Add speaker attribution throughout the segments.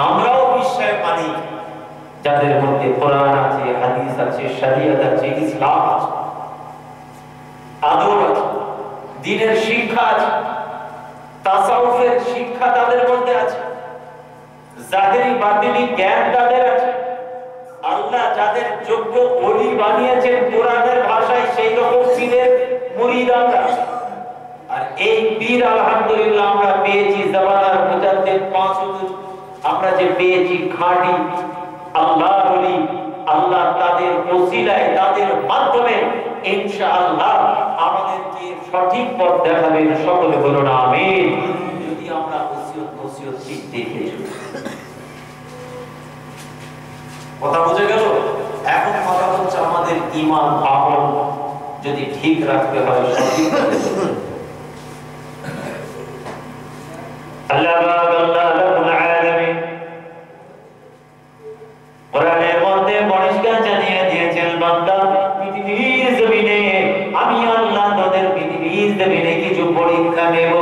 Speaker 1: আমরাও বিশ্বাস মানি যাদের মধ্যে কোরআন আছে, হাদিস আছে, শরীয়ত আছে, ইসলাম আছে, আদব আছে, দ্বীনের শিক্ষা আছে, তাসাউফের শিক্ষা তাদের মধ্যে আছে, জাহেরি বাতিনি জ্ঞান তাদের আছে। আল্লাহ যাদের যোগ্য ওলি বানিয়েছেন কোরআনের ভাষায়, সেই রকম পীরের মুরিদ আমরা। আর এই পীর আলহামদুলিল্লাহ আমরা পেয়েছি জামানার মুজাদ্দিদ মাসুদ, আমরা যে পেয়েছি খাঁটি আল্লাহর ওলি, আল্লাহ তাদের ওসিলায়, তাদের মাধ্যমে ইনশাআল্লাহ আমাদেরকে সঠিক পথ দেখাবেন। সকলে বলুন আমিন। যদি আমরা ওসিয়ত ঠিক দেখে চলি। কথা বুঝে গেল? এখন কথা হচ্ছে আমাদের ঈমান আমল যদি ঠিক রাখতে হয়, সঠিক আল্লাহ রাব্বুল আলামিন কোরআনের মধ্যে পরিষ্কার জানিয়ে দিয়েছেন, বান্দা পৃথিবীর জমিনে আমি আল্লাহ তোদের পৃথিবীর জমিনে কিছু পরীক্ষা নেব।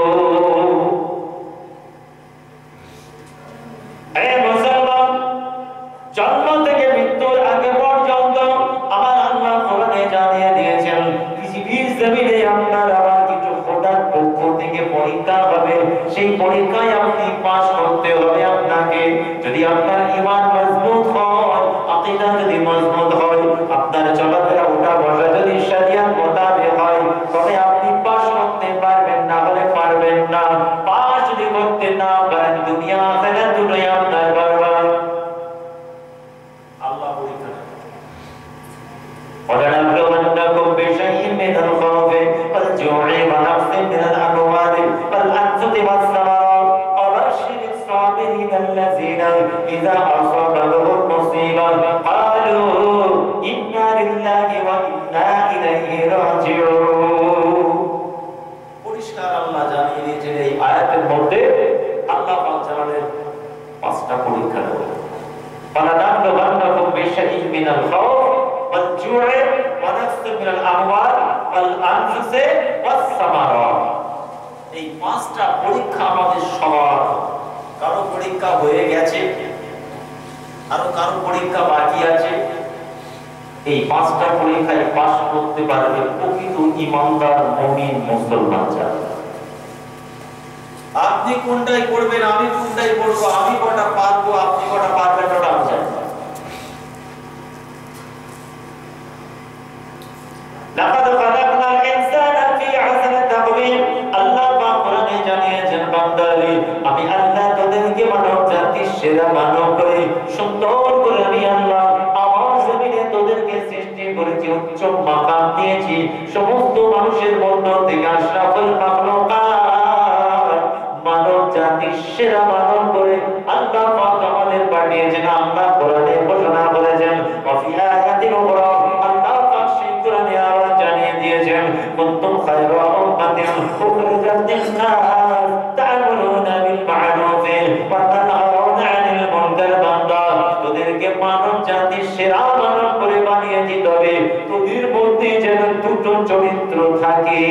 Speaker 1: জন্ম থেকে মৃত্যুর আগে পর্যন্ত আমার আল্লাহ কোরআনে জানিয়ে দিয়েছেন পৃথিবীর জমিনে আপনার আবার কিছু খোদার পক্ষ থেকে পরীক্ষা হবে। সেই পরীক্ষায় আপনি পাস করতে হবে আপনাকে। যদি আপনার ঈমান মজবুত হয়, আকীদা যদি মজবুত হয়, আপনার চলাফেরা ওঠা বসা যদি শরীয়ত মোতাবেক হয়, তবে আপনি পাস করতে পারবেন, না হলে পারবেন না। পাস যদি করতে না পারেন, দুনিয়া আখিরাত দুটোই আপনার বরবাদ। ولنبلونكم بشيء من الخوف والجوع ونقص من الأموال والأنفس والثمرات وبشر الصابرين الذين إذا أصابتهم مصيبة قالوا إنا لله وإنا إليه راجعون। পরিষ্কার আল্লাহ জানিয়ে দিয়েছেন এই আয়াতের মধ্যে আল্লাহ পাক জানালেন পাঁচটা পরীক্ষা নেব। ولنبلونكم بشيء من الخوف والجوع ونقص من الأموال والأنفس والثمرات। এই পাঁচটা পরীক্ষা আমাদের সবার। কারো পরীক্ষা হয়ে গেছে, আর কারো পরীক্ষা বাকি আছে। এই পাঁচটা পরীক্ষায় পাস করতে পারবে প্রকৃত ঈমানদার মুমিন মুসলমান যারা। আপনি কোনটাই পড়বেন, আমি কোনটাই পড়বো, আমি কটা পারবো, আপনি কটা পারবেন, ওটা আমি জানি না। লাকাদ খালাকনাল ইনসানা ফি আহসানি তাকওয়িম। আল্লাহ পাক কোরআনে জানিয়েছেন, বান্দারে আমি আল্লাহ তোদেরকে মানব জাতির সেরা মানব করে সুন্দর করে আমি আল্লাহ আমার জমিনে তোদেরকে সৃষ্টি করেছি, উচ্চ মাকাম দিয়েছি। সমস্ত মানুষের মধ্য থেকে আশরাফুল মাখলুকাত মানব জাতির সেরা মানব করে আল্লাহ পাক আমাদের পাঠিয়েছেন। আল্লাহ কোরআনে ঘোষণা করেছেন, ওয়াফি আয়াতিন উখরা আল্লাহ পাক সেই কোরআনে আবার জানিয়ে দিয়েছেন, কুনতুম খায়রা উম্মাতিন উখরিজাত লিন-নাস তা'মুরুনা বিল মা'রুফ ওয়া তানহাউনা 'আনিল মুনকার। বান্দা তোদেরকে মানব জাতির সেরা মানব করে বানিয়েছি, তবে তোদের মধ্যে যেন দুটো চরিত্র থাকে।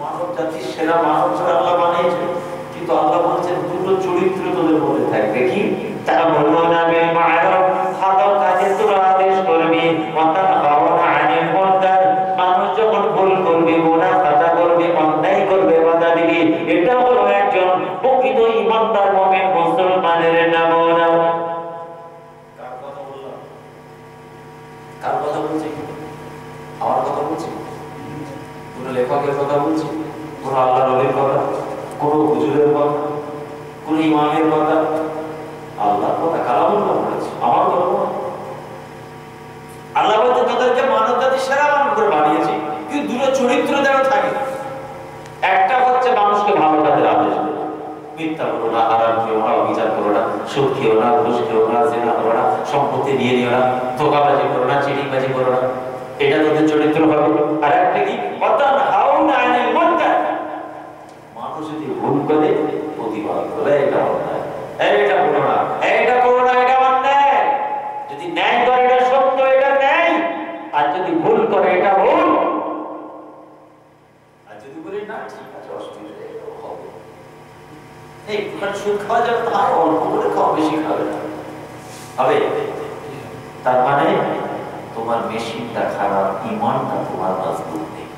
Speaker 1: মানব জাতির সেরা মানব করে আল্লাহ বানিয়েছেন, কিন্তু আল্লাহ বলেছেন দুটো চরিত্র তোদের মধ্যে থাকবে। কি? তা'মুরুনা বিল মা'রুফ, ভালো কাজে তোরা আদেশ করবি, ওয়া তানহাউনা 'আনিল মুনকার, মানুষ যখন ভুল করবে, গুনাহ খাতা করবে, অন্যায় করবে, বাধা দিবি। এটা হলো একজন প্রকৃত ঈমানদার মুমিন মুসলমানের নমুনা। কার কথা বললাম? কার কথা বলছি? আমার কথা বলছি? কোন লেখকের কথা বলছি? কোন আল্লাহর ওলির কথা? কোন হুজুরের কথা? কোন ইমামের কথা? আল্লাহর কথা, কালামুল্লাহ বলেছে, আমার কথা নয়। আল্লাহ বলতে তাদেরকে মানব জাতির সেরা মানব করে বানিয়েছি, কিন্তু দুটো চরিত্র যেন থাকে। একটা হচ্ছে মানুষকে ভালো কাজের আদেশ দেওয়া, মিথ্যা করো না, হারাম খেও না, অবিচার করো না, সুদ খেও না, ঘুষ খেও না, জিনা করো না, সম্পত্তি নিয়ে নিও না, ধোঁকাবাজি করো না, চিটিংবাজি করো না। এটা তোদের চরিত্র হবে। আর একটা কি? ওয়াতানহাউনা আনিল মুনকার, মানুষ যদি ভুল করে প্রতিবাদ করে, এটা অন্যায়, এইটা করো না, এইটা করো না, এটা অন্যায়। যদি ন্যায় করে এটা সত্য, এটা ন্যায়। আর যদি ভুল করে এটা ভুল। আর যদি বলি না ঠিক আছে, অস্থির হবে, একটুখানি সুদ খাওয়া যাবে না, অল্প করে খাওয়া, বেশি খাবে না হবে। তার মানে তোমার মেশিনটা খারাপ, ইমানটা তোমার মজবুত নেই।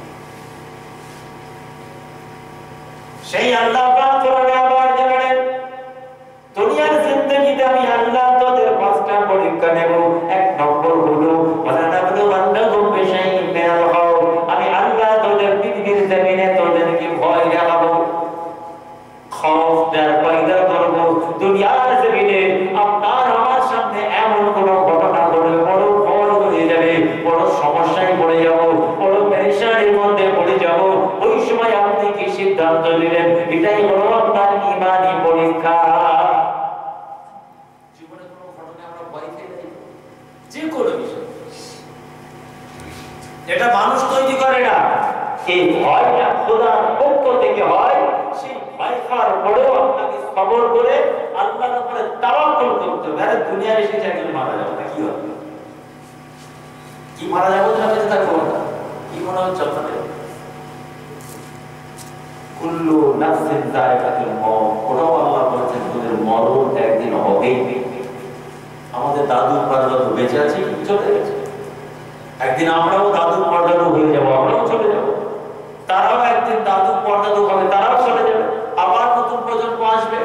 Speaker 1: সেই আল্লাহ পাক কোরআনে আবার জানালেন, দুনিয়ার জিন্দেগিতে আমি আল্লাহ তোদের পাঁচটা পরীক্ষা নেব। এক নম্বর হলো আমি আল্লাহ তোদের পৃথিবীর জমিনে তোদেরকে ভয় দেখাবো, খৌফ পয়দা করবো। দুনিয়ার জমিনে আপনার আমার সামনে এমন কোন ঘটনা ঘটলে বড় ভয় হয়ে যাবে, বড় সমস্যায় পড়ে যাব, বড় পেরেশানির মধ্যে পড়ে যাব। ওই সময় আপনি কি সিদ্ধান্ত নিলেন? এটাই হলো আপনার ঈমানি পরীক্ষা। জীবনে কোনো ঘটনা আমরা ভয় খেয়ে যাই, যে কোনো বিষয়, এটা মানুষ তৈরি করে না, এই ভয়টা খোদার পক্ষ থেকে হয়। সেই ভয় খাওয়ার পরেও আপনাকে সবর করে আল্লাহর উপরে তাওয়াক্কুল করতে হবে। আরে দুনিয়ার এসে একজন মারা যাবে না, কি হবে? কি মারা যাবো না, বেঁচে থাকবো না? কি মনে হচ্ছে আপনাদের? কুল্লু নাফসিন যায়কাতুল মউত, ওরাও আল্লাহ বলেছেন তোদের মরণ একদিন হবেই। আমাদের দাদু পরদাদু বেঁচে আছে, চলে গেছে, একদিন আমরাও দাদু পরদাদু হয়ে যাবো, আমরাও চলে যাবো। তারাও একদিন দাদু পরদাদু হবে, তারাও চলে যাবে, আবার নতুন প্রজন্ম আসবে।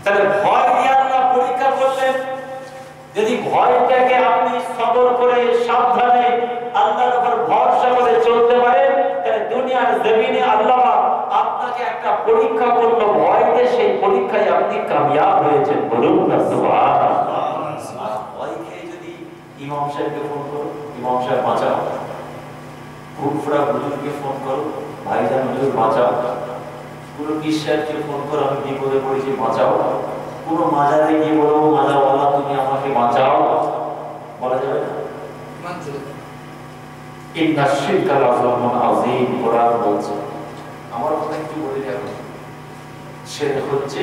Speaker 1: তাহলে ভয় দিয়ে আল্লাহ পরীক্ষা করলেন। যদি ভয়টাকে আপনি সবর করে সাবধানে আল্লাহর উপর ভরসা করে চলতে পারেন, তাহলে দুনিয়ার জমিনে আল্লাহ আপনাকে একটা পরীক্ষা করলো, ভয় দিয়ে সেই পরীক্ষায় আপনি কামিয়াব হয়েছেন। বলুন না সুবহানাল্লাহ। ভয় খেয়ে যদি ইমাম সাহেবকে ফোন করো, ইমাম সাহেব বাঁচাও, ফুরফুরা হুজুরকে ফোন করো, ভাইজান হুজুর বাঁচাও, কোনো পীর সাহেবকে ফোন করো, আমি বিপদে পড়েছি বাঁচাও, কোনো মাজারে গিয়ে বলবো মাজারওয়ালা তুমি আমাকে বাঁচাও, বলা যাবে না? ইন্না শিরকা লাযুলমুন আযীম, কোরআন বলছে। আমার কথা একটু বলে রাখুন, শিরক হচ্ছে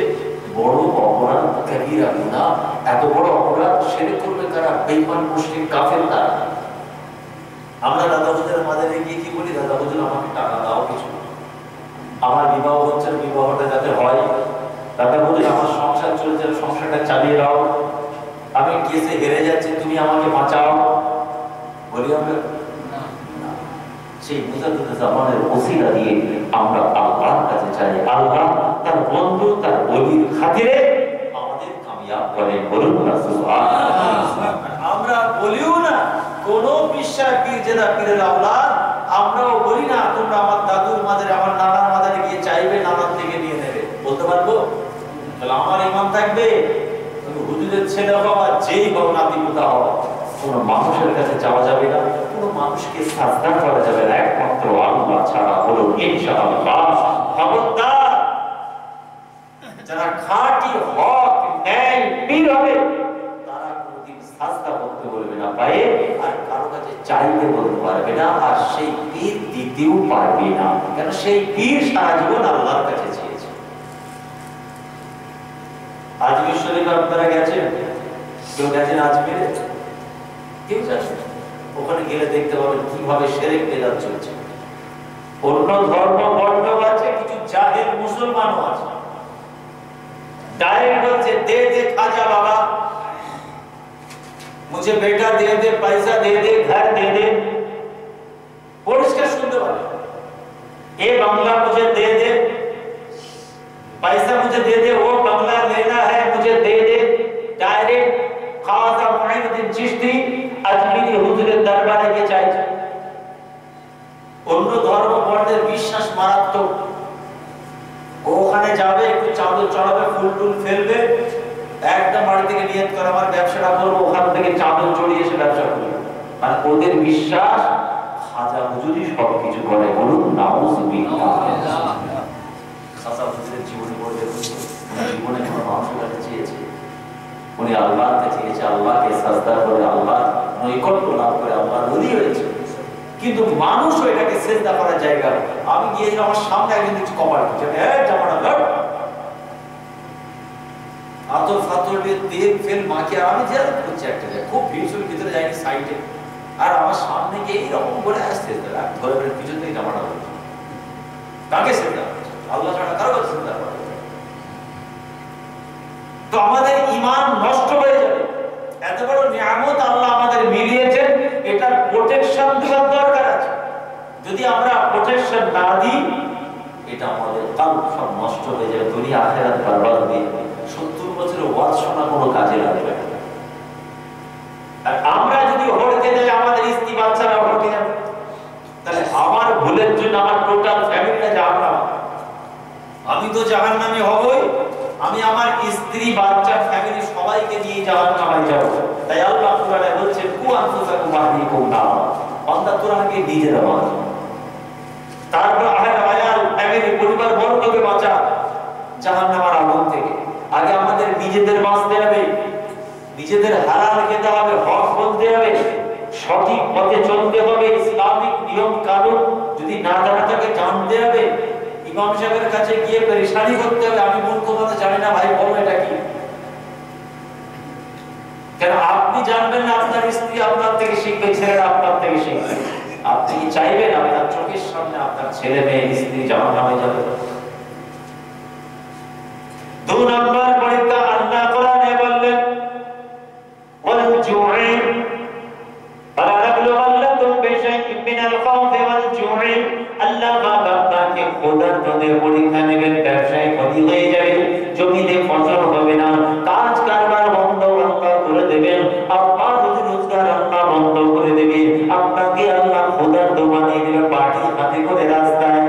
Speaker 1: বড় অপরাধ, কবিরা গুনাহ। এত বড় অপরাধ শিরক করবে কারা? বেঈমান মুশরিক কাফের তারা। আমরা দাদা হুজুরের মাজারে গিয়ে কি বলি? দাদা হুজুর আমাকে টাকা দাও কিছু, আমার বিবাহ হচ্ছে, বিবাহটা যাতে হয়। দাদা হুজুর আমার সংসার চলছে, সংসারটা চালিয়ে দাও, আমি কেসে হেরে যাচ্ছি, তুমি আমাকে বাঁচাও, বলি আমরা? সেই মুজাদ্দিদ জামানের ওসিলা দিয়ে আমরা আল্লাহর কাছে চাই, আল্লাহ তার বন্ধু তার ওলির খাতিরে আমাদের কামিয়াব করে। বলুন না সুবহানাল্লাহ। আমরা বলিও না কোন বিশ্বাস পীর জেদা পীরের আওলাদ, আমরাও বলি না তোমরা আমার দাদুর মাজারে আমার নানার মাজারে গিয়ে চাইবে, নানার থেকে নিয়ে নেবে, বলতে পারবো? তাহলে আমার ঈমান থাকবে। তুমি হুজুরের ছেলে হও আর যেই হও, নাতিপুতা হও, কোন মানুষের কাছে যাওয়া যাবে না, কোন মানুষকে সাজদা করা যাবে না, একমাত্র আল্লাহ ছাড়া। হলো ইনশাআল্লাহ। খবরদার, যারা খাঁটি হক ন্যায় পীর হবে তারা কোনদিন সাজদা করতে বলবে না পায়ে, আর কারো কাছে চাইতে বলতে পারবে না, আর সেই পীর দিতেও পারবে না, কেন সেই পীর সারা জীবন আল্লাহর কাছে চেয়েছে। আজমির শরীফ আপনারা গেছেন? কেউ গেছেন আজমিরে? কেউ জানেন? ওখানে গেলে দেখতে পাবেন কিভাবে শিরক বেদাত চলছে। অন্য ধর্ম বর্ণ আছে, কিছু জাহেল মুসলমানও আছে, डायरेक्ट बोलते दे दे खाजा बाबा, मुझे बेटा दे दे, पैसा दे दे, घर दे दे। পরিষ্কার শুনতে পাবে, ये बंगला मुझे दे दे, पैसा मुझे दे दे, वो बंगला लेना है मुझे दे दे। डायरेक्ट खाजा मुईनुद्दीन चिश्ती আজমিরি হুজুরের দরবারে গিয়ে চাইছে। অন্য ধর্ম বর্ণের বিশ্বাস মারাত্মক, ওখানে যাবে, একটু চাদর চড়াবে, ফুল টুল ফেলবে, একটা বাড়ি থেকে নিয়ত করে আমার ব্যবসাটা করবো, ওখান থেকে চাদর চড়িয়ে এসে ব্যবসা করবে। মানে ওদের বিশ্বাস খাজা হুজুরই সবকিছু করে। বলুন নাউযুবিল্লাহ। খাজা হুজুরের জীবনে বলতে জীবনে কোনো মানুষের কাছে চেয়েছে, উনি আল্লাহকে চেয়েছে, আল্লাহকে সাজদা করে আল্লাহ নৈকট্য লাভ করে আল্লাহর ওলি হয়েছে। কিন্তু মানুষ এটাকে সিজদা করার জায়গা। আমি গিয়ে আমার সামনে একজন কিছু কপাল দিচ্ছে, এই জামাটা ধর, আতর ফাতর দিয়ে তেল ফেল মাখিয়ে আমি জিয়ারত করছি একটা জায়গায়, খুব ভিড় ভিতরে যাইনি সাইডে, আর আমার সামনে গিয়ে এইরকম করে আসতে ধরে পিছন থেকে জামাটা ধরছে। কাকে সিজদা করছে? আল্লাহ ছাড়া কারো কাছে সিজদা করে? তো আমাদের ঈমান নষ্ট হয়ে যাবে। এত বড় নিয়ামত আল্লাহ আমাদের মিলিয়েছেন, এটা প্রোটেকশন দেওয়ার দরকার আছে। যদি আমরা প্রোটেকশন না দিই, এটা আমাদের কলব সব নষ্ট হয়ে যাবে, দুনিয়া আখিরাত বরবাদ হয়ে যাবে। 70 বছরের ওয়াজ শোনা কোনো কাজে লাগবে না। আর আমরা যদি হড়কে যাই, আমাদের স্ত্রী বাচ্চারা হড়কে যাবে, তাহলে আমার ভুলের জন্য আমার টোটাল ফ্যামিলিটা জাহান্নামে। আমি তো জাহান্নামে হবই, আমি আমার স্ত্রী বাচ্চা ফ্যামিলি সবাইকে নিয়ে জাহান্নামে যাব। তাই আল্লাহ কোরআনে বলছে কু আনফুসাকুম আহলিকুম নার, বান্দা তোরা আগে নিজেরা বাঁচ, তারপর আহলে আয়াল ফ্যামিলি পরিবার বর্গকে বাঁচা জাহান্নামের আগুন থেকে। আগে আমাদের নিজেদের বাঁচতে হবে, নিজেদের হালাল খেতে হবে, হক বলতে হবে, সঠিক পথে চলতে হবে, ইসলামিক নিয়ম কানুন যদি না জানা থাকে জানতে হবে, ইমাম সাহেবের কাছে গিয়ে পেরেশানি করতে হবে, আমি মূল কথা জানি না ভাই বলো এটা কি। কেন আপনি জানবেন না, আপনার স্ত্রী আপনার থেকে শিখবে, ছেলেরা আপনার থেকে শিখবে। আপনি কি চাইবেন আপনার চোখের সামনে আপনার ছেলে মেয়ে স্ত্রী জাহান্নামে যাবে? 2 নম্বর পরীক্ষা আল্লাহ কোরআনে বললেন ওয়াল জু'i ফালাবলুগান্নাকুম বিশাইইন মিনাল খাউফি ওয়াল জু'i। আল্লাহ বান্দাকে খোদার জন্য পরীক্ষা নেবেন। ব্যবসায় ক্ষতি হয়ে যাবে, জমিতে ফসল হবে না, কাজ কারবার বন্ধ করে দেবেন, আপনার যদি রোজগার আল্লাহ বন্ধ করে দেবে, আপনাকে আল্লাহ খোদার দোকানে দেবে, পাটি হাতে করে রাস্তায়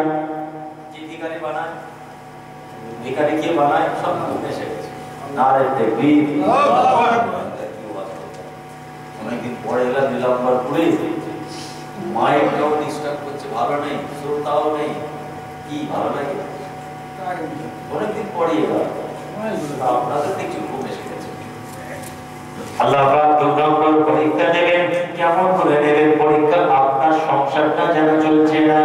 Speaker 1: ভিখারি বানায়। ভিখারি কে বানায়? সব এসে গেছে। নারে তাকবীর, আল্লাহু আকবার। অনেকদিন পরে এলা নিলাম্বার পুরে মাইকটাও ডিস্টার্ব করছে, ভালো নেই, শ্রোতাও নেই, কি ভালো লাগে? অনেকদিন পরে এলা আপনাদের দেখছি খুব এসে গেছে। আল্লাহ পাক 2 নম্বর পরীক্ষা নেবেন। কেমন করে নেবেন পরীক্ষা? আপনার সংসারটা যেন চলছে না,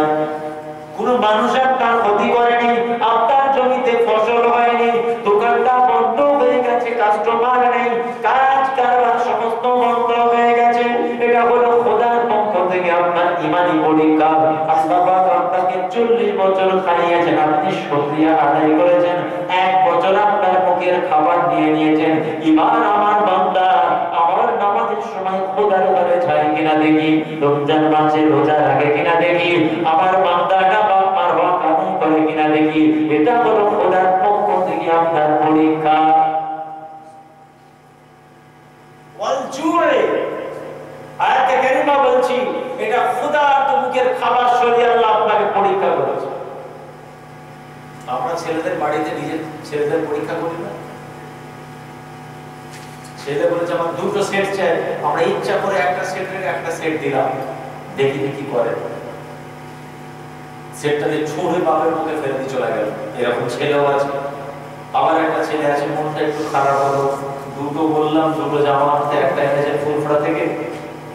Speaker 1: কোন মানুষ আপনার ক্ষতি করেনি, আপনার জমিতে ফসল হয়নি, দোকানটা বন্ধ হয়ে গেছে, কাস্টমার নেই, কাজ কারবার সমস্ত বন্ধ হয়ে গেছে, এটা হলো খোদার পক্ষ থেকে আপনার ঈমানি পরীক্ষা। আল্লাহ পাক আপনাকে 40 বছর খাইয়েছেন, আপনি শুকরিয়া আদায় করেছেন, 1 বছর আপনার মুখের খাবার নিয়ে নিয়েছেন। এবার আমার বান্দা আমার নামাজের সময় খোদার ঘরে যায় কিনা দেখি, রমজান মাসে রোজা রাখে কিনা দেখি, আমার বান্দাটা বাবার হক আদায় করে কিনা দেখি। এটা হলো খোদার পক্ষ থেকে আপনার পরীক্ষা। ওয়াল জু'i আয়াতে কারিমা বলছি, এটা খোদার মুখের খাবার সরিয়ে আল্লাহ আপনাকে পরীক্ষা করেছে। আমরা ছেলেদের বাড়িতে নিজের ছেলেদের পরীক্ষা করি না? ছেলে বলেছে আমার 2টো সেট চাই, আমরা ইচ্ছা করে একটা সেট দিলাম, দেখি কি করে। সেটটাতে ছুঁড়ে বাপের মুখে ফেলে দিয়ে চলে গেল। এরকম ছেলেও আছে। আবার একটা ছেলে আছে মনটা একটু খারাপ হলো, 2টো বললাম, 2টো জামা আনতে, একটা এনেছে ফুলফড়া থেকে,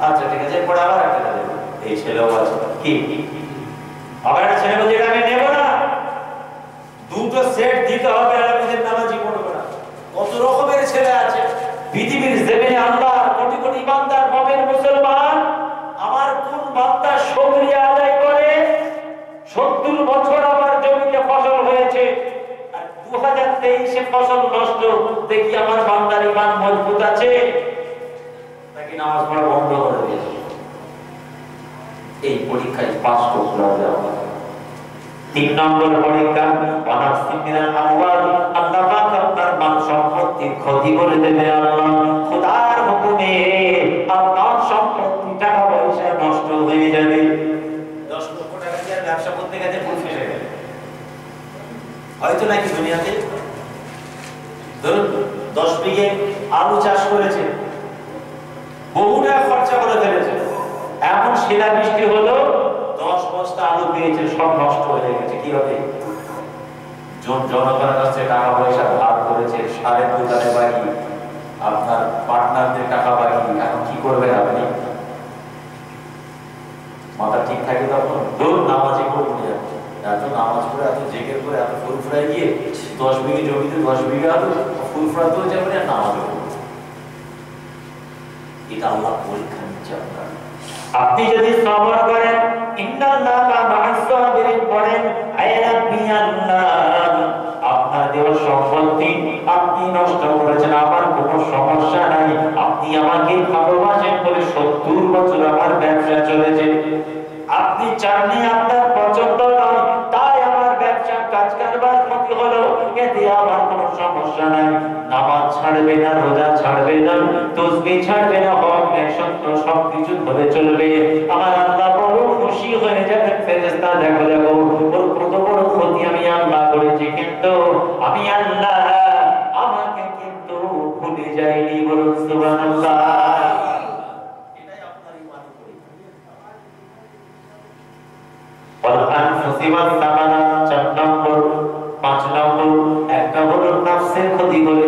Speaker 1: আচ্ছা ঠিক আছে, পরে আবার একটা দেবো। এই ছেলেও আছে। কি আবার একটা ছেলে বলছে আমি নেব না, 2টো সেট দিতে হবে, আর আমি নামাজি পড়বো না। কত রকমের ছেলে আছে পৃথিবীর জমিনে। আল্লাহ কোটি কোটি ইমানদার মুমিন মুসলমান, আমার কোন বান্দা শুকরিয়া আদায় করে 70 বছর আমার জমিতে ফসল হয়েছে, আর 2023 ফসল নষ্ট, দেখি আমার বান্দার ঈমান মজবুত আছে নাকি নামাজ পড়া বন্ধ করে দিয়েছে। এই পরীক্ষায় পাস করতে হবে। 3 নম্বর পরীক্ষা অনাসিমিনাল আমওয়াল। আল্লাহ পাক আপনার মাল সম্পত্তি ক্ষতি করে দেবে। আল্লাহ খোদার হুকুমে আপনার সম্পত্তি টাকা পয়সা নষ্ট হয়ে যাবে। 10 লক্ষ টাকা দিয়ে ব্যবসা করতে গেছে, ভুল ফেসে গেছে হয়তো, নাকি দুনিয়াতে ধরুন 10 বিঘে আলু চাষ করেছে, বহু টাকা খরচা করে ফেলেছে, এমন শিলা বৃষ্টি হলো 10 বস্তা আলু পেয়েছে, সব নষ্ট হয়ে গেছে। কি হবে? জনগণের কাছে টাকা পয়সা ধার করেছে, সারের দোকানে বাকি, আপনার পার্টনারদের টাকা বাকি, এখন কি করবেন আপনি? মাথা ঠিক থাকে তখন ধরুন নামাজে পড়ে যাচ্ছে, এত নামাজ পড়ে, এত জেকের করে, এত ফুল ফ্রাই গিয়ে 10 বিঘে জমিতে 10 বিঘা আলু ফুল ফ্রাই তো যাবে না, নামাজে পড়বে। এটা আল্লাহ পরীক্ষা নিচ্ছে আপনার। আপনি যদি সবর করেন, ইন্নাল্লাহা মা'আস সাবিরিন পড়েন, আই রাব্বি আল্লাহ, আপনার দেওয়া সম্পত্তি আপনি নষ্ট করেছেন, আমার কোনো সমস্যা নাই, আপনি আমাকে ভালোবাসেন বলে 70 বছর আমার ব্যবসা চলেছে, আপনি চাননি, আপনার পছন্দ নয়, তাই আমার ব্যবসা কাজ কারবার ক্ষতি হলো, এতে আমার কোনো সমস্যা নাই, নামাজ ছাড়বে না, রোজা ছাড়বে না, তাসবিহ ছাড়বে না, হক ন্যায় সত্য সবকিছু ধরে চলবে, আমার আল্লাহ বড় খুশি হয়ে যাবেন। ফেরেশতা দেখো দেখো ওর কত বড় ক্ষতি আমি আল্লাহ করেছি, কিন্তু আমি আল্লাহ আমাকে কিন্তু ভুলে যাইনি, বলুন সুবহানাল্লাহ। এটাই আপনার ঈমানের পরীক্ষা। পাঁচ নম্বর, একটা হলো নাফসের ক্ষতি করে,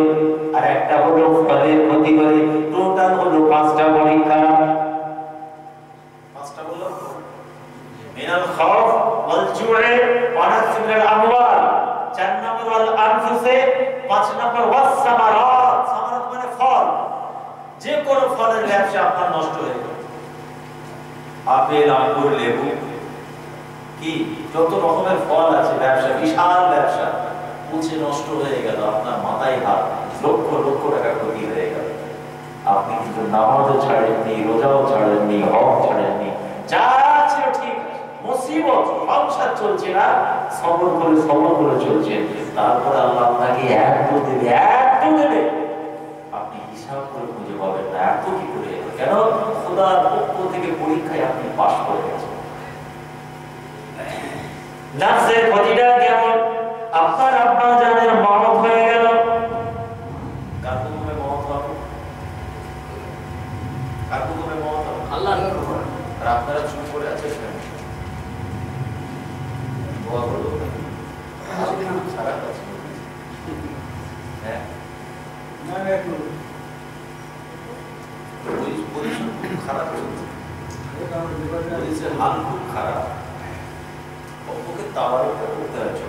Speaker 1: আর একটা হলো ফলের ক্ষতি করে, টোটাল হলো 5টা পরীক্ষা। 5টা হলো মিনাল খাউফ ওয়াল জু'i ওয়া নাকসিন মিনাল আমওয়াল, 4 নম্বর ওয়াল আনফুসে, 5 নম্বর ওয়াস সামারাত, সামারাত মানে ফল, যে কোনো ফলের ব্যবসা আপনার নষ্ট হয়ে গেল, আপেল, আঙ্গুর, লেবু, কি যত রকমের ফল আছে, ব্যবসা, বিশাল ব্যবসা পচে নষ্ট হয়ে গেল, আপনার মাথায় হাত, লক্ষ লক্ষ টাকা ক্ষতি হয়ে গেল, আপনি কিন্তু নামাজও ছাড়েননি, রোজাও ছাড়েননি, হক ছাড়েননি, যা ছিল ঠিক, মুসিবত, সংসার চলছে না, সবর করে চলছে, তারপর আল্লাহ আপনাকে এত দেবে, আপনি হিসাব করে খুঁজে পাবেন না, এত কি করে, কেন খোদার পক্ষ থেকে পরীক্ষায় আপনি পাশ করে গেছেন। নাফসের ক্ষতিটা কেমন? আপনার আব্বা জানের মওত হয়ে গেল, কার হুকুমে মওত হবে? কার হুকুমে মওত হবে? আল্লাহর হুকুমে। আর আপনারা চুপ করে আছেন কেন? দোয়া করো, সারা কাছে হ্যাঁ না না, একটু পজিশন খুব খারাপ চলছে, পজিশন হাল খুব খারাপ, ওকে তাওয়ার উপরে উঠতে হচ্ছে।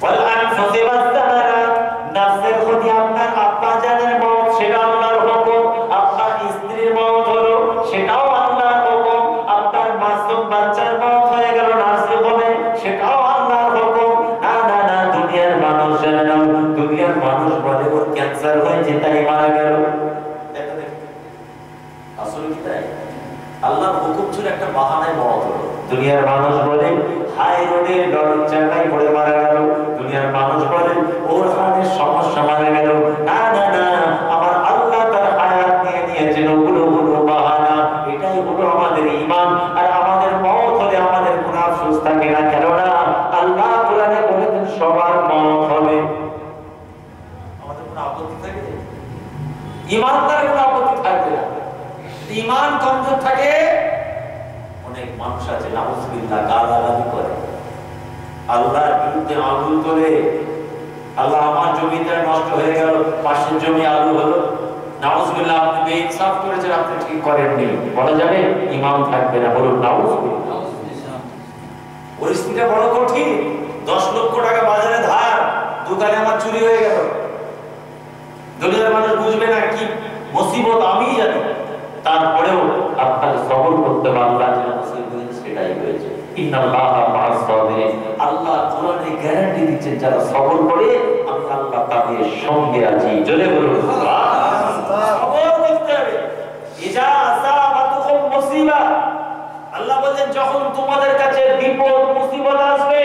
Speaker 1: ওয়াল আনফুসি ওয়াস সামারাত, নাফসের ক্ষতি, আপনার আব্বা জানের মওত, সেটা আল্লাহর হুকুম, আপনার স্ত্রীর মওত হলো, সেটাও আল্লাহর হুকুম, আপনার মাসুম বাচ্চার মওত হয়ে গেল নার্সিং হোমে, সেটাও আল্লাহর হুকুম। না না না, দুনিয়ার মানুষ জানে না, দুনিয়ার মানুষ বলে ওর ক্যান্সার হয়েছে তাই মারা গেল, আসলে কি তাই? আল্লাহর হুকুম ছিল একটা বাহানায় মওত হলো। দুনিয়ার মানুষ বলে হাই রোডে লরির চাকায় পড়ে মারা গেল, দুনিয়ার মানুষ বলে ওর হার্টের সমস্যা মারা গেল। না না না, আমার আল্লাহ তার হায়াত নিয়ে নিয়েছেন, ওগুলো হলো বাহানা। এটাই হলো আমাদের ঈমান। আর আমাদের মওত হলে আমাদের কোনো আফসোস থাকে না, কেননা আল্লাহ কোরআনে বলেছেন সবার মওত হবে। আমাদের কোনো আপত্তি থাকে? ঈমানদার কোনো আপত্তি থাকবে না। ঈমান কমজোর থাকে, অনেক মানুষ আছে নাউজুবিল্লাহ গালাগালি করে, আল্লাহর বিরুদ্ধে আঙুল তোলে, আল্লাহ আমার জমিটা নষ্ট হয়ে গেল, পাশের জমি আলু হলো, নাউজুবিল্লাহ আপনি বেইনসাফ করেছেন, আপনি ঠিক করেননি, বলা যাবে? ঈমান থাকবে না, বলুন নাউজুবিল্লাহ। পরিস্থিতিটা বড় কঠিন, 10 লক্ষ টাকা বাজারে ধার, দোকানে আমার চুরি হয়ে গেল, দুনিয়ার মানুষ বুঝবে না কি মুসিবত, আমি জানি, তারপরেও আপনাকে সবর করতে হবে, আল্লাহ যেন মুসিবত সেটাই হয়েছে। ইন্নাল্লাহা মা'আস সাবিরিন, আল্লাহ কোরআনে গ্যারান্টি দিচ্ছেন যারা সবর করে আমি আল্লাহ তাদের সঙ্গে আছি। জোরে বলুন সুবহানাল্লাহ। সবর করতে হবে। ইজা আসাবাতুকুম মুসিবা, আল্লাহ বলেন যখন তোমাদের কাছে বিপদ মুসিবত আসবে,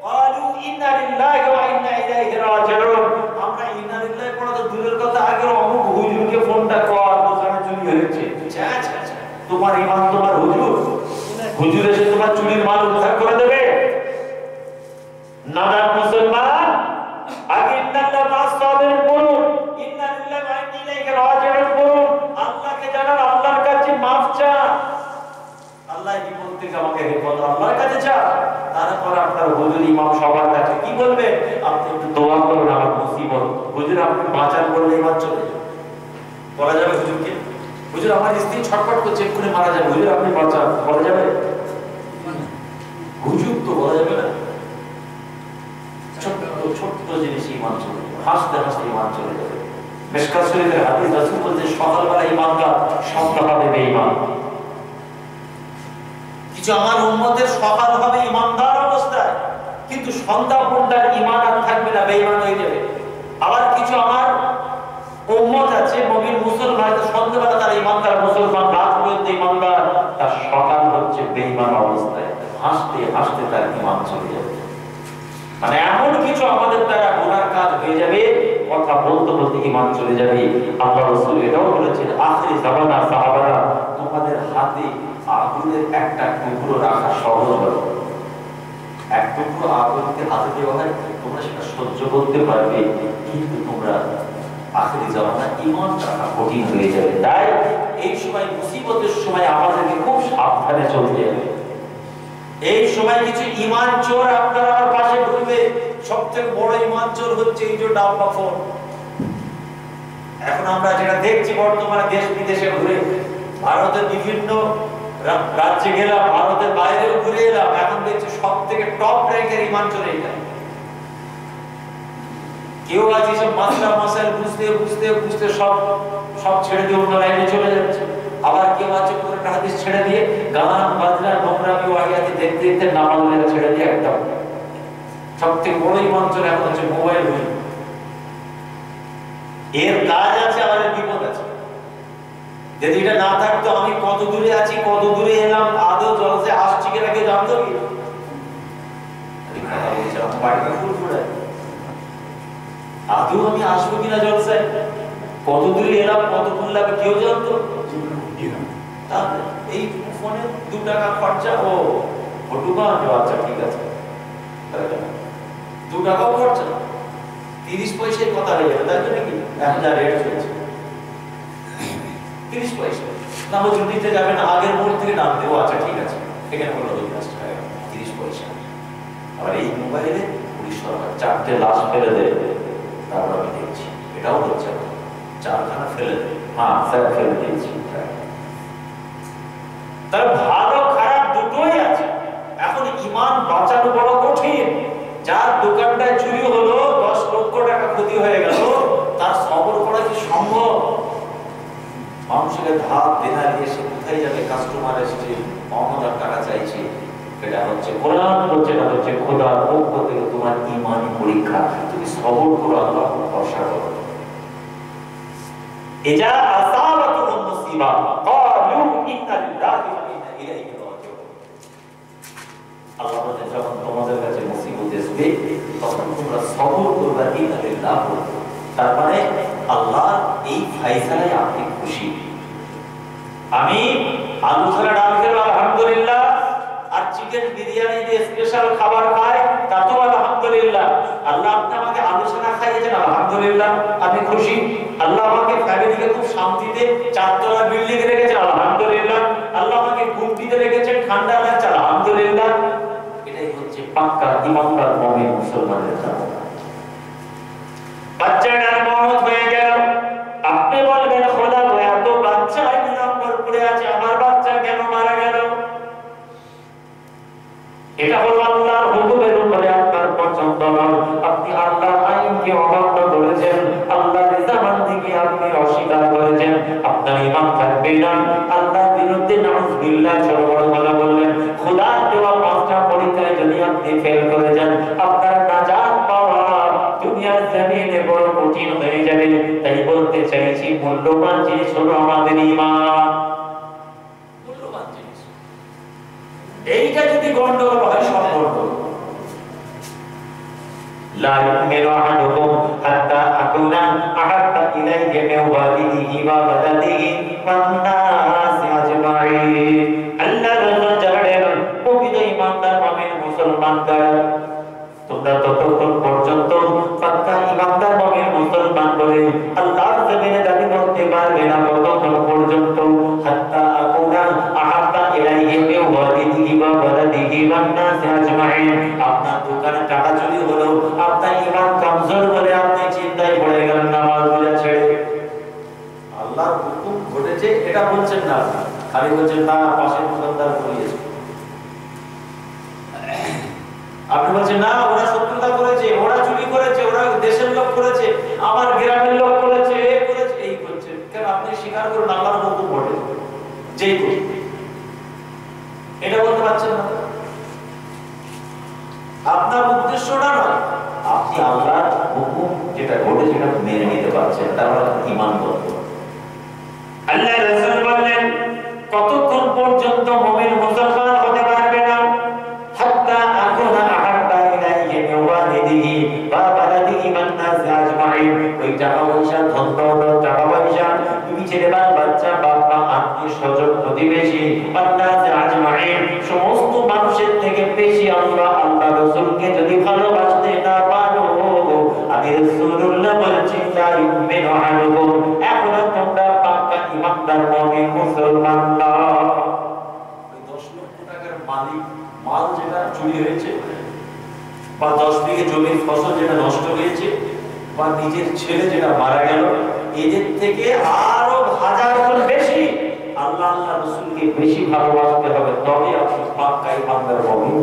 Speaker 1: ক্বালু ইন্না লিল্লাহি ওয়া ইন্না ইলাইহি রাজিউন, আমরা ইন্না লিল্লাহি পড়া তো দূরের কথা, আগে অমুক হুজুরকে ফোনটা কর, দোকানে চুরি হয়েছে। আচ্ছা, তোমার ঈমান তোমার হুজুর এসে তোমার চুরির মাল উদ্ধার করে দেবে? নানা মুসলমান, আগে ইন্নাল্লাহা মা'আস সাবিরিন বলুন, ইন্না লিল্লাহি ওয়া ইন্না ইলাইহি রাজিউন বলুন, আল্লাহকে জানান, আল্লাহর কাছে মাফ চান, আল্লাহ বিপদ থেকে আমাকে হেফাজত, আল্লাহর কাছে চান। তারপর আপনার হুজুর ইমাম সবার কাছে কি বলবে? আপনি একটু দোয়া করুন আমার মুসিবত, হুজুর আপনি বাঁচান বললে ইমান চলে যাবে। বলা যাবে হুজুরকে, হুজুর আমার স্ত্রী ছটফট করছে, এক্ষুনি মারা যাবে, হুজুর আপনি বাঁচান, বলা যাবে? হুজুর তো বলা যাবে না। ছোট্ট জিনিস ইমান চলে যাবে, হাসতে হাসতে ইমান চলে যাবে। মিশকাত শরীফের হাদিস রাসূল বলেছেন সকালবেলা ইমানদার, সন্ধ্যা হবে বেঈমান। কিছু আমার উম্মতের সকাল হবে ইমানদার অবস্থায়, কিন্তু সন্ধ্যা পর্যন্ত ঈমান আর থাকবে না, বেঈমান হয়ে যাবে। আবার কিছু আমার উম্মত আছে মুমিন মুসলমান, সন্ধ্যাবেলা তার ইমানদার মুসলমান, রাত পর্যন্ত ইমানদার, তার সকাল হচ্ছে বেঈমান অবস্থায়, হাসতে হাসতে তার ঈমান চলে যাবে। মানে এমন কিছু আমাদের দ্বারা গুনার কাজ হয়ে যাবে, কথা বলতে বলতে ঈমান চলে যাবে। আল্লাহ রাসূল এটাও বলেছেন, আখিরি জামানা সাহাবারা, তোমাদের হাতে আগুনের একটা টুকরো রাখা সহজ হবে। এক টুকরো আগুনকে হাতে দেওয়া হয়, তোমরা সেটা সহ্য করতে পারবে, কিন্তু তোমরা আখিরি জামানা ঈমান রাখা কঠিন হয়ে যাবে। তাই এই সময় মুসিবতের সময় আমাদেরকে খুব সাবধানে চলতে হবে। এই সময় কিছু ঈমান চোর আপনার আমার পাশে ঢুকবে। সবথেকে বড় ঈমান চোর হচ্ছে এই যে ডাব্বা ফোন। এখন আমরা যেটা দেখছি বর্তমানে দেশ বিদেশে ঘুরে, ভারতের বিভিন্ন রাজ্যে গেলাম, ভারতের বাইরেও ঘুরে এলাম, এখন দেখছি সব থেকে টপ র্যাঙ্কের ঈমান চোর এটা। কেউ আজ এসব মাসলা মাসাইল বুঝতে বুঝতে বুঝতে সব সব ছেড়ে দিয়ে অন্য লাইনে চলে যাচ্ছে। আবার কেউ আছে কোরআন হাদিস ছেড়ে দিয়ে গান বাজনা নোংরামি ওয়াহিয়াতি দেখতে দেখতে নামাজ ছেড়ে দিয়ে একদম সবথেকে বড় ঈমান চোর এখন হচ্ছে মোবাইল ফোন। এর কাজ আছে, আমাদের বিপদ আছে। যদি এটা না থাকতো আমি কত দূরে আছি, কত দূরে এলাম, আদৌ জলসে আসছি কিনা কেউ জানতো কি? কথা বলছিলাম বাড়িতে ফুরফুরে, আদৌ আমি আসবো কিনা জলসায়, কত দূরে এলাম, কতক্ষণ লাগবে কেউ জানতো? তাহলে এই ফোনে 2 টাকা খরচা, ও ফটো বানানো, আচ্ছা ঠিক আছে, 2 টাকাও খরচা, 30 পয়সার কথা হয়ে যাবে। তাই জন্য কি এখন যা রেট চলছে 30 পয়সা, না হচ্ছে নিতে যাবেন আগের মোড় থেকে নাম দেবো, আচ্ছা ঠিক আছে, এখানে বলো 50 টাকা, 30 পয়সা। আবার এই মোবাইলে পুলিশ সরকার 4টে লাশ ফেলে দেবে, তারপর আমি দেখছি এটাও হচ্ছে 4খানা ফেলে দেবে, হ্যাঁ স্যার ফেলে দিয়েছি। তার ভালো খারাপ দুটোই আছে। এখন ঈমান বাঁচানো বড় কঠিন। যার দোকানটায় চুরি হলো, 10 লক্ষ টাকা ক্ষতি হয়ে গেল, তার সবর করা কি সম্ভব? মানুষের ধার দেনা দিয়ে সে কোথায় যাবে? কাস্টমার এসছে, 5000 টাকা চাইছে, এটা হচ্ছে কোরআন বলছে, এটা হচ্ছে খোদার পক্ষ থেকে তোমার ঈমানি পরীক্ষা। তুমি সবর করো, আল্লাহ ভরসা করো। ইজা আসাবাতুহুম মুসিবা ক্বালু ইন্না লিল্লাহি ওয়া ইন্না ইলাইহি রাজিউন। আল্লাহ বলেন, যখন তোমাদের কাছে মুসিবত আসবে তখন তোমরা সবর করবে, ইন্না লিল্লাহি, তার মানে আল্লাহর এই ফয়সালায় আপনি খুশি। আমি আলু ছাড়া ডাল খেলো আলহামদুলিল্লাহ, আর চিকেন বিরিয়ানি দিয়ে স্পেশাল খাবার খাই তাতেও আলহামদুলিল্লাহ। আল্লাহ আপনি আমাকে আলু ছাড়া খাইয়েছেন, আলহামদুলিল্লাহ, আমি খুশি। আল্লাহ আমাকে ফ্যামিলিকে খুব শান্তিতে 4 তলা বিল্ডিং এ রেখেছেন, আলহামদুলিল্লাহ। আল্লাহ আমাকে গুমটিতে রেখেছেন, ঠান্ডা লাগছে, আলহামদুলিল্লাহ। এটাই হচ্ছে পাক্কা ঈমানদার মুমিন মুসলমানের কাজ। বাচ্চাটার মওত হয়ে গেল, আপনি বলবেন খোদা গো, এত বাচ্চা 2 নম্বর পড়ে আছে, আমার বাচ্চা কেন মারা গেল? এটা হলো আল্লাহর হুকুমের উপরে আপনার পছন্দ নয়। আপনি আল্লাহর আইনকে অমান্য করেছেন, আল্লাহর রিজামান্দিকে আপনি অস্বীকার করেছেন, আপনার ঈমান থাকবে না। আল্লাহর বিরুদ্ধে নাউযুবিল্লাহ ছোট বড় কথা বললেন। খোদার দেওয়া 5টা পরীক্ষায় যদি আপনি ফেল করে যান, আপনার নাজাত পাওয়া দুনিয়ার জমিনে বড় কঠিন হয়ে যাবে। তাই বলতে চাইছি, মূল্যবান জিনিস হলো আমাদের ঈমান। মূল্যবান জিনিস, এইটা যদি গন্ডগোল হয়, সব গন্ডগোল। লা ইউমিনু আহাদুকুম হাত্তা আকুনা আহাব্বা ইলাইহি মিন ওয়ালিদিহি ওয়া ওয়ালাদিহি ওয়ান নাসি আজমাইন। আল্লাহ রাসূল জানেন, প্রকৃত ঈমানদার মুমিন মুসলমান কারা? তোমরা ততক্ষণ পর্যন্ত পাক্কা ঈমানদার মুমিন মুসলমান বলে আল্লাহর জমিনে দাবি করতে পারবে না, ততক্ষণ পর্যন্ত হাত্তা আকুনা আহাব্বা ইলাইহি মিন ওয়ালিদিহি ওয়া ওয়ালাদিহি ওয়ান নাসি আজমাইন। আপনার দোকানে টাকা চুরি হলো, আপনার ঈমান কমজোর বলে আপনি চিন্তায় পড়ে গেলেন, নামাজ রোজা ছেড়ে। আল্লাহর হুকুম ঘটেছে এটা বলছেন না, খালি বলছেন না পাশের দোকানদার করিয়েছে। আপনি বলছেন না, ওরা শত্রুতা করেছে, ওরা চুরি করেছে, ওরা দেশের লোক করেছে, আমার গ্রামের লোক করেছে, এ করেছে, এই করছে। কেন? আপনি স্বীকার করুন আল্লাহর হুকুম ঘটে, যেই করুন। এটা বলতে পারছেন মেনে নিতে পারছে, তারা ঈমান করত। আল্লাহ রাসূল বললেন কতক্ষণ পর্যন্ত মুমিন মুসলমান হতে পারবে না, হাত্তা আকুনা আহাব্বা ইলাইহি মিন ওয়ালিদিহি ওয়া বালাদিহি ওয়ান নাস আজমাইন। ওই টাকা পয়সা, ধন দৌলত, টাকা পয়সা, তুমি ছেলে বাচ্চা, বাবা, আত্মীয় স্বজন, প্রতিবেশী, ওয়ান নাস আজমাইন, সমস্ত মানুষের থেকে বেশি আল্লাহ রাসূলকে যদি ভালোবাসতে না পারো, আমি রাসূলুল্লাহ বলছি লা ইউমিনু আহাদুকুম, এখন তোমরা পাক্কা ঈমানদার মুমিন মুসলমান না। ওই 10 লক্ষ টাকার মালিক মাল যেটা চুরি হয়েছে, বা 10 বিঘে জমির ফসল যেটা নষ্ট হয়েছে, বা নিজের ছেলে যেটা মারা গেল, এদের থেকে আরো হাজার গুণ বেশি আল্লাহ রাসূলকে বেশি ভালোবাসতে হবে, তবে আপনি পাক্কা ঈমানদার মুমিন।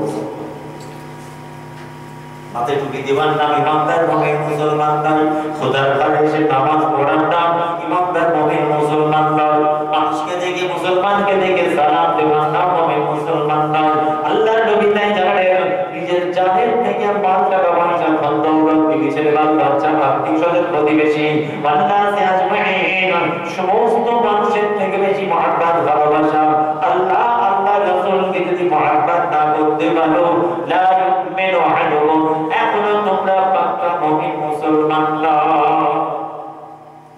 Speaker 1: মাথায় টুপি দেওয়ার নাম ঈমানদার মুমিন মুসলমান নয়, খোদার ঘরে এসে নামাজ পড়ার নাম ঈমানদার মুমিন মুসলমান নয়, মানুষকে দেখে, মুসলমানকে দেখে সালাম দেওয়ার নাম মুমিন মুসলমান নয়। আল্লাহর নবী তাই জানেন, নিজের জানের থেকে মাল, টাকা পয়সা, ধন দৌলত, বিবি ছেলে বাচ্চা, আত্মীয় স্বজন, প্রতিবেশী, বান্দাসে আজমাইন, সমস্ত মানুষের থেকে বেশি মহব্বত, ভালোবাসা আল্লাহ রাসূলকে যদি মহব্বত না করতে পারো, লা ইউমিনু আহাদুকুম, এখনো তোমরা পাক্কা মুমিন মুসলমান না।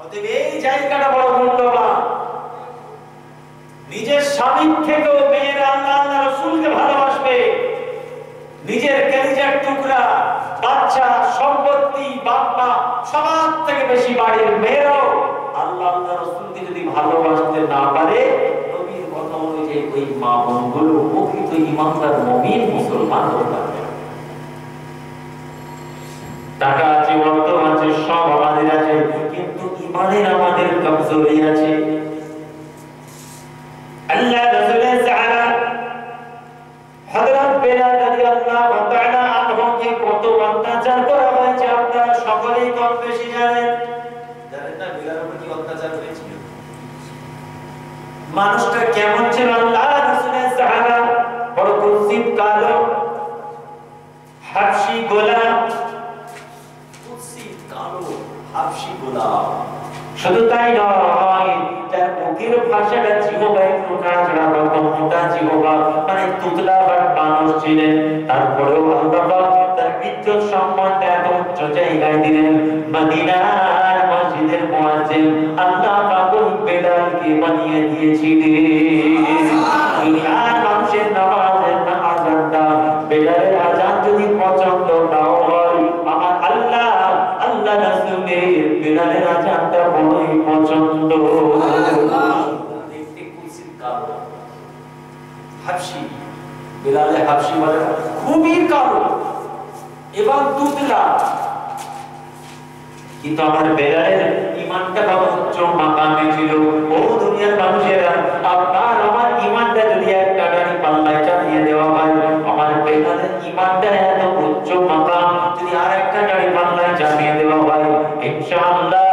Speaker 1: অতএব এই জায়গাটা বড় মূল্যবান। নিজের স্বামীর থেকেও মেয়েরা আল্লাহ রাসূলকে ভালোবাসবে, নিজের কলিজার টুকরা, বাচ্চা, সম্পত্তি, বাবা, সবার থেকে বেশি বাড়ির মেয়েরাও আল্লাহ রাসূলকে যদি ভালোবাসতে না পারে, নবীর কথা অনুযায়ী ওই মা বোনগুলো প্রকৃত ঈমানদার মুমিন মুসলমান হতে পারবে। টাকা আছে, অর্থ আছে, সব আমাদের আছে, কিন্তু ঈমানের আমাদের কমজোরি আছে। আল্লাহ রাসূলের সাহাবা হযরত বেলাল রাদিয়াল্লাহু তাআলা আনহুকে কত অত্যাচার করা হয়েছে আপনারা সকলেই কম বেশি জানেন। জানেন না বেলালের উপর কি অত্যাচার হয়েছিল? মানুষটা কেমন ছিল? আল্লাহ রাসূলের সাহাবা বড় কুৎসিত, কালো, হাবশী গোলাম, কুৎসিত কালো হাবশী গোলাম। শুধু তাই নয়, তার মুখের ভাষাটা জিহ্বায় প্রকাশরা রকম মোটা জিহ্বা, মানে তুতলা মানুষ ছিলেন। তারপরেও আল্লাহ তার ইজ্জত সম্মানটা এত উচ্চ জায়গায় দিলেন। মদিনার মসজিদের মুয়াজ্জিন আল্লাহ পাক বেলালকে বানিয়ে দিয়েছিলেন। দুনিয়ার মানুষের নামাজের আযানটা, বেলালের আযান যদি পছন্দ নাও হয়, আমার আল্লাহ রাসূলের বেলালের আযানটা বড়ই পছন্দ। দেখতে কুৎসিত কালো হাবশী, বেলালে হাবশী মানে খুবই কালো এবং তুতলা, কিন্তু আমার বেলালের ঈমানটা কত উচ্চ মাকামে ছিল। ও দুনিয়ার মানুষেরা, আপনার আমার ঈমানটা যদি একটা গাড়ি পাল্লায় চালিয়ে দেওয়া হয়, আমার বেলালের ঈমানটা এত উচ্চ মাকাম যদি আরেকটা গাড়ি পাল্লায় চালিয়ে দেওয়া হয়, ইনশাআল্লাহ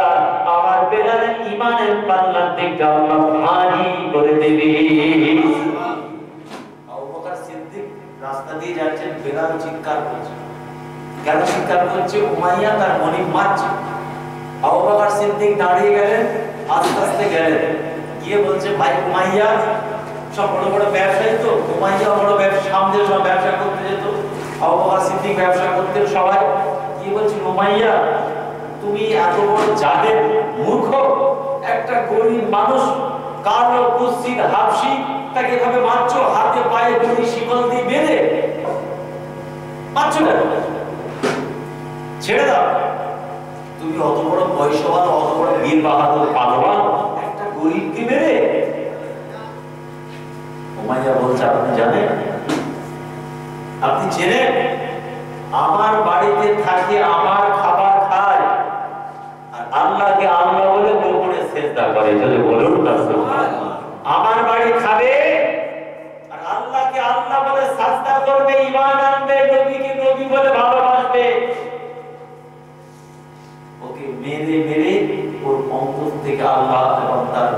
Speaker 1: আমার বেলালের ঈমানের পাল্লার দিকটা আল্লাহ ভারী করে দেবে। আবু বকর সিদ্দিক রাস্তা দিয়ে যাচ্ছেন, বেলাল চিৎকার করছে। কেন চিৎকার করছে? উমাইয়া তার মনিব মারছে। আবু বকর সিদ্দিক দাঁড়িয়ে গেলেন, আস্তে আস্তে গেলেন, গিয়ে বলছে, ভাই উমাইয়া সব বড় বড় ব্যবসায়ী তো, উমাইয়া বড় ব্যবসা, সামনে সব ব্যবসা করতে যেত, আবু বকর সিদ্দিক ব্যবসা করতেন সবাই। গিয়ে বলছে, উমাইয়া তুমি এত বড় জাহেল মূর্খ, একটা গরিব মানুষ, কালো কুৎসিত হাবশী, তাকে এভাবে মারছো, হাতে পায়ে দড়ি শিকল দিয়ে বেঁধে মারছো কেন? ছেড়ে দাও। তুমি অত বড় পয়সাওয়ান, অত বড় বীর বাহাদুর পালোয়ান, একটা গরিবকে মেরে? উমাইয়া বলছে, আপনি জানেন, আপনি চেনেন, আমার বাড়িতে থাকে, আমার খাবার খায়, আর আল্লাহকে আল্লাহ বলে গোপনে সিজদা করে। যদি বলুন না সুবহানাল্লাহ। আমার বাড়ি খাবে আর আল্লাহকে আল্লাহ বলে সিজদা করবে, ঈমান আনবে, নবীকে নবী বলে ভালোবাসবে। ওকে মেরে মেরে ওর অন্তর থেকে আল্লাহ এবং তার